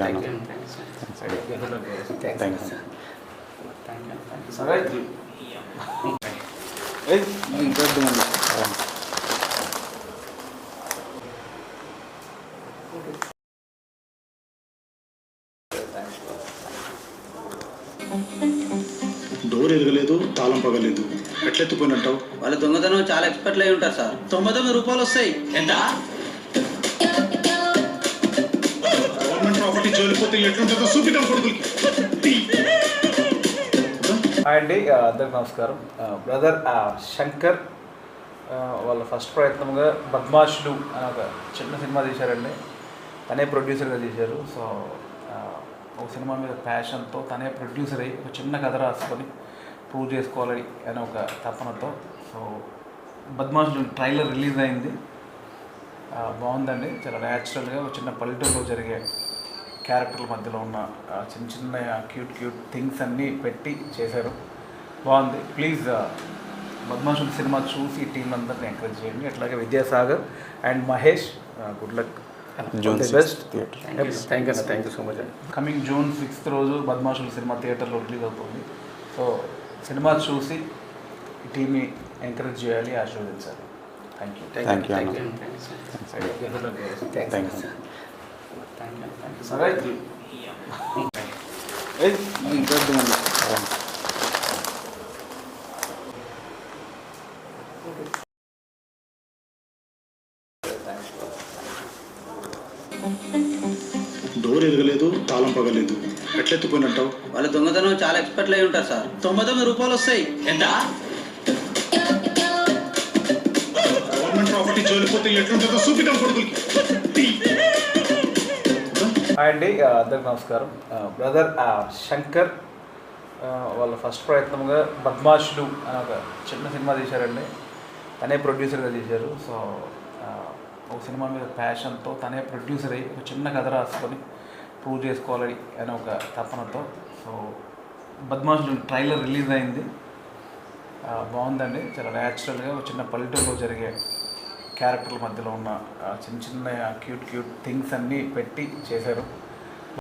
Thank you. Thanks. Door ఎరగలేదు, తాళం పగలేదు, ఎట్లెత్తుపోయినట్టావు? వాళ్ళ దొంగతనం చాలా ఎక్స్పర్ట్లు అయి ఉంటారు సార్. 99 రూపాయలు వస్తాయి. ఎంత? గవర్నమెంట్ ప్రాపర్టీ జోలిపోతే ఎట్లుంటుందో చూపిద్దాం కొడుకులకి. హాయ్ అండి, అందరికి నమస్కారం. బ్రదర్ శంకర్ వాళ్ళ ఫస్ట్ ప్రయత్నంగా బద్మాషులు అని ఒక చిన్న సినిమా తీశారండి. తనే ప్రొడ్యూసర్గా తీశారు. సో ఒక సినిమా మీద ప్యాషన్తో తనే ప్రొడ్యూసర్ అయ్యి ఒక చిన్న కథ రాసుకొని ప్రూవ్ చేసుకోవాలి అనే ఒక తపనతో సో బద్మాషులు ట్రైలర్ రిలీజ్ అయింది. బాగుందండి. చాలా న్యాచురల్గా ఒక చిన్న పల్లెటూరులో జరిగే క్యారెక్టర్ల మధ్యలో ఉన్న చిన్న చిన్న క్యూట్ థింగ్స్ అన్నీ పెట్టి చేశారు. బాగుంది. ప్లీజ్ బద్మాషుల సినిమా చూసి టీం అందరిని ఎంకరేజ్ చేయండి. అట్లాగే Vidyasagar and Mahesh, good luck. Best. Thank you so much. Coming June 6th రోజు బద్మాషుల సినిమా థియేటర్లో రిలీజ్ అవుతుంది. సో సినిమా చూసి ఈ టీమ్ని ఎంకరేజ్ చేయాలి, ఆశీర్వదించాలి. Thank you. డోర్ ఎరగలేదు, తాళం పగలేదు, ఎట్లెత్తుపోయినట్టావు? వాళ్ళ దొంగతనం చాలా ఎక్స్పర్ట్లు అయి ఉంటారు సార్. 99 రూపాయలు వస్తాయి. ఎంత? గవర్నమెంట్ ప్రాపర్టీ జోలిపోతే ఎట్లుంటుందో చూపిద్దాం కొడుకులకి. హాయ్ అండి, అందరికి నమస్కారం. బ్రదర్ శంకర్ వాళ్ళ ఫస్ట్ ప్రయత్నంగా బద్మాషులు అని ఒక చిన్న సినిమా తీశారండి. తనే ప్రొడ్యూసర్గా తీశారు. సో ఒక సినిమా మీద ప్యాషన్తో తనే ప్రొడ్యూసర్ అయ్యి ఒక చిన్న కథ రాసుకొని ప్రూవ్ చేసుకోవాలి అనే ఒక తపనతో సో బద్మాషులు ట్రైలర్ రిలీజ్ అయింది. బాగుందండి. చాలా న్యాచురల్గా ఒక చిన్న పల్లెటూరులో జరిగే క్యారెక్టర్ల మధ్యలో ఉన్న చిన్న చిన్న క్యూట్ థింగ్స్ అన్నీ పెట్టి చేశారు.